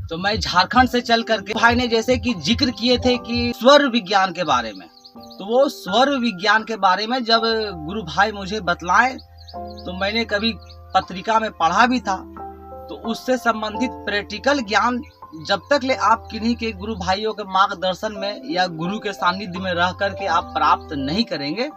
तो मैं झारखंड से चल करके भाई ने जैसे कि जिक्र किए थे कि स्वर विज्ञान के बारे में, तो वो स्वर विज्ञान के बारे में जब गुरु भाई मुझे बतलाए तो मैंने कभी पत्रिका में पढ़ा भी था। तो उससे संबंधित प्रैक्टिकल ज्ञान जब तक ले आप किन्हीं के गुरु भाइयों के मार्गदर्शन में या गुरु के सानिध्य में रह करके आप प्राप्त नहीं करेंगे,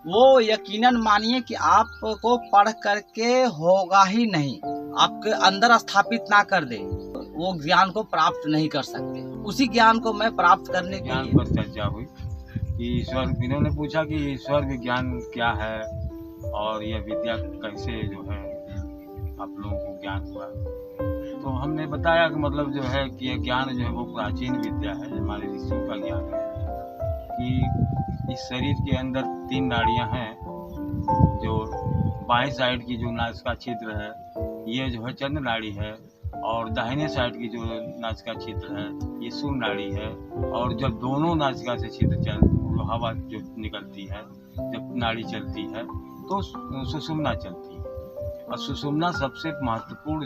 वो यकीनन मानिए कि आपको पढ़ करके होगा ही नहीं, आपके अंदर स्थापित ना कर दे, वो ज्ञान को प्राप्त नहीं कर सकते। उसी ज्ञान को मैं प्राप्त करने के ज्ञान पर चर्चा हुई कि ईश्वर, इन्होंने पूछा कि ईश्वर विज्ञान क्या है और यह विद्या कैसे जो है आप लोगों को ज्ञान हुआ। तो हमने बताया कि मतलब जो है कि यह ज्ञान जो है वो प्राचीन विद्या है, हमारे ऋषियों का ज्ञान है कि इस शरीर के अंदर 3 नाड़ियां हैं। जो बाएं साइड की जो नासिका छिद्र है ये जो है चंद्र नाड़ी है, और दाहिने साइड की जो नासिका छिद्र है ये सूर्य नाड़ी है। और जब दोनों नासिका से छिद्र हवा जो निकलती है, जब नाड़ी चलती है तो सुषुम्ना चलती है। और सुषुम्ना सबसे महत्वपूर्ण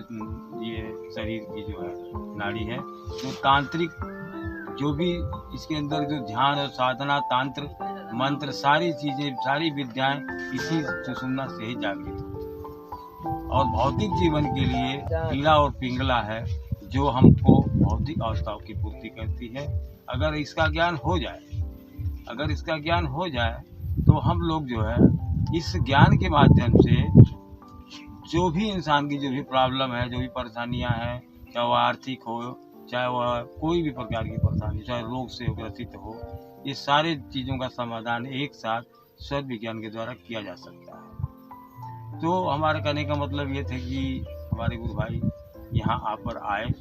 ये शरीर की जो है नाड़ी है। जो तांत्रिक जो भी इसके अंदर जो ध्यान और साधना, तांत्र मंत्र, सारी चीजें, सारी विद्याएं इसी सुषुम्ना से ही जागृत होती। और भौतिक जीवन के लिए कीड़ा और पिंगला है जो हमको भौतिक अवस्थाओं की पूर्ति करती है। अगर इसका ज्ञान हो जाए तो हम लोग जो है इस ज्ञान के माध्यम से जो भी इंसान की जो भी प्रॉब्लम है, जो भी परेशानियां हैं, चाहे वह आर्थिक हो, चाहे वह कोई भी प्रकार की परेशानी, चाहे रोग से ग्रसित हो, ये सारे चीज़ों का समाधान एक साथ स्वर विज्ञान के द्वारा किया जा सकता है। तो हमारे कहने का मतलब ये था कि हमारे गुरु भाई यहाँ आकर आए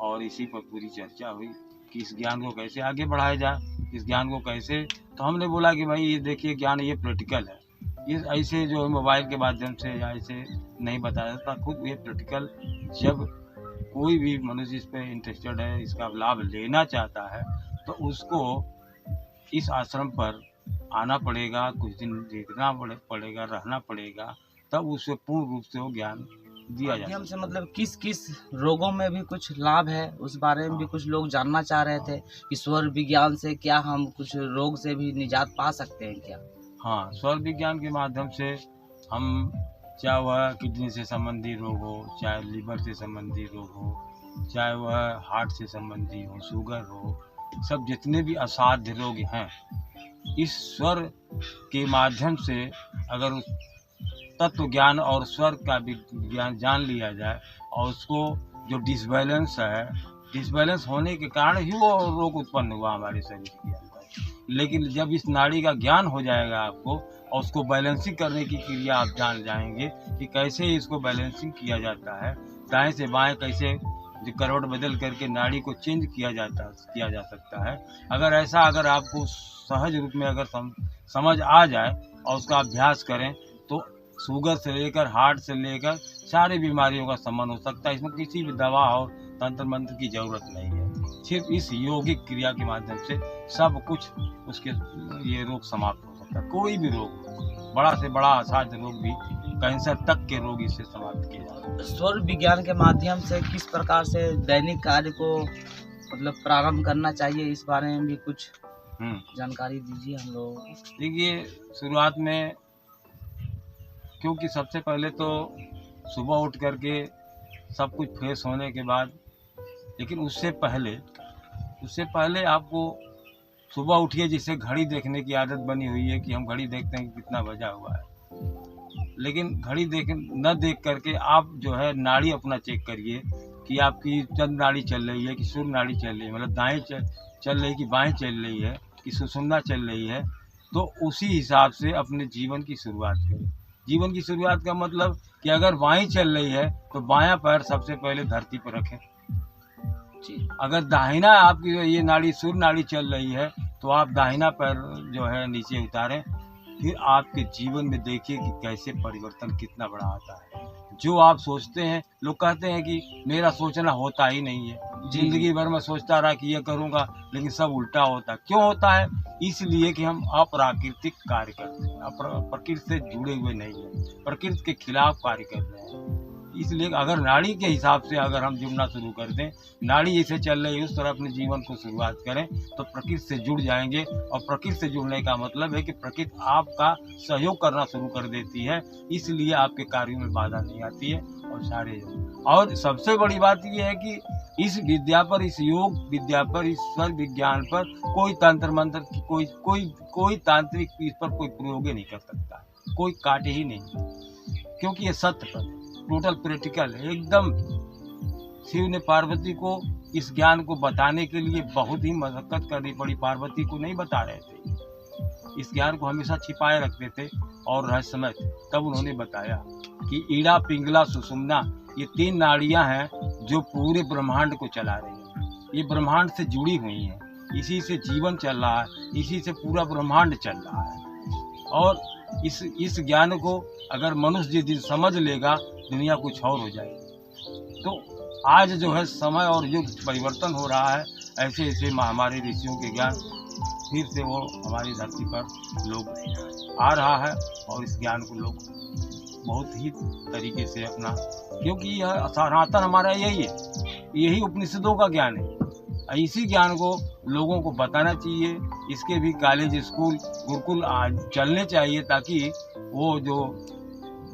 और इसी पर पूरी चर्चा हुई कि इस ज्ञान को कैसे आगे बढ़ाया जाए, इस ज्ञान को कैसे। तो हमने बोला कि भाई ये देखिए ज्ञान ये प्रैक्टिकल है, ये ऐसे जो मोबाइल के माध्यम से या ऐसे नहीं बताया जाता, खुद ये प्रैक्टिकल जब कोई भी मनुष्य इस पर इंटरेस्टेड है, इसका लाभ लेना चाहता है तो उसको इस आश्रम पर आना पड़ेगा, कुछ दिन देखना पड़ेगा, रहना पड़ेगा, तब उसे पूर्ण रूप से वो ज्ञान दिया जाए। से मतलब किस किस रोगों में भी कुछ लाभ है उस बारे में भी कुछ लोग जानना चाह रहे थे कि स्वर विज्ञान से क्या हम कुछ रोग से भी निजात पा सकते हैं क्या? हाँ, स्वर विज्ञान के माध्यम से हम, चाहे वह किडनी से संबंधी रोग हो, चाहे लीवर से संबंधी रोग हो, चाहे वह हार्ट से संबंधी हो, शुगर हो, सब जितने भी असाध्य रोग हैं, इस स्वर के माध्यम से अगर उस तत्व ज्ञान और स्वर का भी ज्ञान जान लिया जाए और उसको जो डिसबैलेंस होने के कारण ही वो रोग उत्पन्न हुआ हमारे शरीर के अंदर। लेकिन जब इस नाड़ी का ज्ञान हो जाएगा आपको और उसको बैलेंसिंग करने की क्रिया आप जान जाएंगे कि कैसे इसको बैलेंसिंग किया जाता है, दाएं से बाएं कैसे जो करवट बदल करके नाड़ी को चेंज किया जा सकता है। अगर आपको सहज रूप में अगर समझ आ जाए और उसका अभ्यास करें तो शुगर से लेकर हार्ट से लेकर सारी बीमारियों का शमन हो सकता है। इसमें किसी भी दवा और तंत्र मंत्र की जरूरत नहीं है, सिर्फ इस यौगिक क्रिया के माध्यम से सब कुछ उसके ये रोग समाप्त हो सकता है। कोई भी रोग, बड़ा से बड़ा असाध्य रोग भी, कैंसर तक के रोग इससे समाप्त किए जा सकते हैं। स्वर विज्ञान के माध्यम से किस प्रकार से दैनिक कार्य को मतलब प्रारंभ करना चाहिए, इस बारे में भी कुछ जानकारी दीजिए हम लोगों को। देखिए, शुरुआत में क्योंकि सबसे पहले तो सुबह उठ करके सब कुछ फ्रेश होने के बाद, लेकिन उससे पहले आपको सुबह उठिए, जिससे घड़ी देखने की आदत बनी हुई है कि हम घड़ी देखते हैं कि कितना बजा हुआ है, लेकिन घड़ी न देख करके आप जो है नाड़ी अपना चेक करिए कि आपकी चंद्र नाड़ी चल रही है कि सूर्य नाड़ी चल रही है, मतलब दाएं चल रही कि बाएं चल रही है कि सुषुम्ना चल रही है। तो उसी हिसाब से अपने जीवन की शुरुआत करें। जीवन की शुरुआत का मतलब कि अगर बाएं चल रही है तो बायां पैर सबसे पहले धरती पर रखें। अगर दाहिना आपकी ये नाड़ी सूर्य नाड़ी चल रही है तो आप दाहिना पैर जो है नीचे उतारें। फिर आपके जीवन में देखिए कि कैसे परिवर्तन कितना बड़ा आता है। जो आप सोचते हैं, लोग कहते हैं कि मेरा सोचना होता ही नहीं है, जिंदगी भर मैं सोचता रहा कि ये करूँगा, लेकिन सब उल्टा होता है। क्यों होता है? इसलिए कि हम अप्राकृतिक कार्य करते हैं, प्रकृति से जुड़े हुए नहीं हैं, प्रकृति के खिलाफ कार्य कर रहे हैं। इसलिए अगर नाड़ी के हिसाब से अगर हम जुड़ना शुरू कर दें, नाड़ी जैसे चल रही है उस तरह अपने जीवन को शुरुआत करें तो प्रकृति से जुड़ जाएंगे। और प्रकृति से जुड़ने का मतलब है कि प्रकृति आपका सहयोग करना शुरू कर देती है, इसलिए आपके कार्यों में बाधा नहीं आती है और सारे। और सबसे बड़ी बात यह है कि इस विद्या पर, इस योग विद्या पर, इस स्वर विज्ञान पर कोई तंत्र मंत्र की कोई तांत्रिक इस पर कोई प्रयोग ही नहीं कर सकता, कोई काटे ही नहीं, क्योंकि ये सत्य पर टोटल प्रैक्टिकल है एकदम। शिव ने पार्वती को इस ज्ञान को बताने के लिए बहुत ही मशक्कत करनी पड़ी, पार्वती को नहीं बता रहे थे, इस ज्ञान को हमेशा छिपाए रखते थे और रहस्यमय थे। तब उन्होंने बताया कि ईड़ा, पिंगला, सुषुम्ना ये 3 नाड़ियां हैं जो पूरे ब्रह्मांड को चला रही हैं। ये ब्रह्मांड से जुड़ी हुई हैं, इसी से जीवन चल रहा है, इसी से पूरा ब्रह्मांड चल रहा है। और इस ज्ञान को अगर मनुष्य जिस दिन समझ लेगा दुनिया कुछ और हो जाएगी। तो आज जो है समय और युग परिवर्तन हो रहा है, ऐसे ऐसे हमारे ऋषियों के ज्ञान फिर से वो हमारी धरती पर लोग आ रहा है और इस ज्ञान को लोग बहुत ही तरीके से अपना, क्योंकि यह सनातन हमारा यही है, यही उपनिषदों का ज्ञान है। इसी ज्ञान को लोगों को बताना चाहिए, इसके भी कॉलेज, स्कूल, गुरुकुल चलने चाहिए ताकि वो जो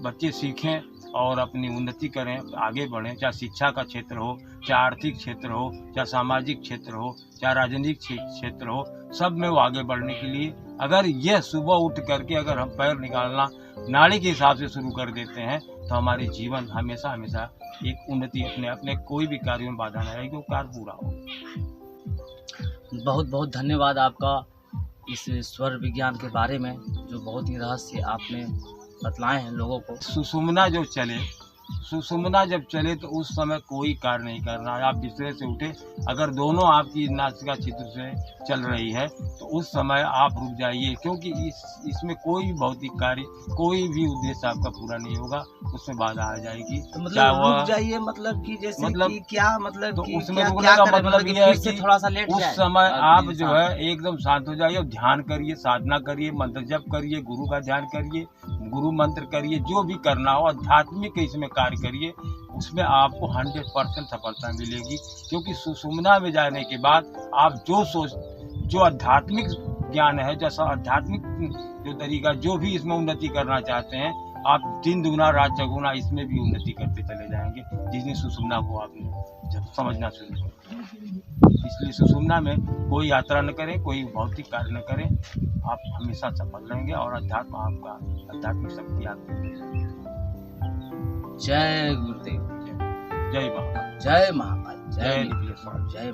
बच्चे सीखें और अपनी उन्नति करें, आगे बढ़ें, चाहे शिक्षा का क्षेत्र हो, चाहे आर्थिक क्षेत्र हो, चाहे सामाजिक क्षेत्र हो, चाहे राजनीतिक क्षेत्र हो, सब में वो आगे बढ़ने के लिए अगर यह सुबह उठ करके अगर हम पैर निकालना नाड़ी के हिसाब से शुरू कर देते हैं तो हमारे जीवन हमेशा हमेशा एक उन्नति अपने कोई भी कार्य में बाधा नहीं आएगी, वो कार्य पूरा हो। बहुत बहुत धन्यवाद आपका इस स्वर विज्ञान के बारे में, जो बहुत ही रहस्य आपने बतलाए हैं लोगों को। सुषुम्ना जब चले तो उस समय कोई कार्य नहीं करना है। आप बिस्तर से उठे, अगर दोनों आपकी नासिका छिद्र से चल रही है तो उस समय आप रुक जाइए, क्योंकि इसमें कोई भी भौतिक कार्य, कोई भी उद्देश्य आपका पूरा नहीं होगा, उसमें बाधा आ जाएगी। तो मतलब रुक जाइए मतलब कि जैसे मतलब कि क्या मतलब तो कि उसमें क्या रुकने का करें, मतलब ये है कि थोड़ा सा लेट उस जाए। समय आप जो है एकदम शांत हो जाइए और ध्यान करिए, साधना करिए, मंत्र जप करिए, गुरु का ध्यान करिए, गुरु मंत्र करिए, जो भी करना हो आध्यात्मिक इसमें कार्य करिए, उसमें आपको 100% सफलता मिलेगी। क्योंकि सुषुम्ना में जाने के बाद आप जो आध्यात्मिक ज्ञान है, जैसा आध्यात्मिक जो तरीका, जो भी इसमें उन्नति करना चाहते हैं, आप दिन दुगुना रात चौगुना इसमें भी उन्नति करते चले जाएंगे, जिस दिन सुषुम्ना को आपने जब समझना शुरू कर। इसलिए सुषुम्ना में कोई यात्रा न करें, कोई भौतिक कार्य न करें, आप हमेशा सफल रहेंगे और आपका आध्यात्मिक शक्ति आपकी। जय गुरुदेव, जय महाकाल, जय महाकाल, जय निखिलेश्वर, जय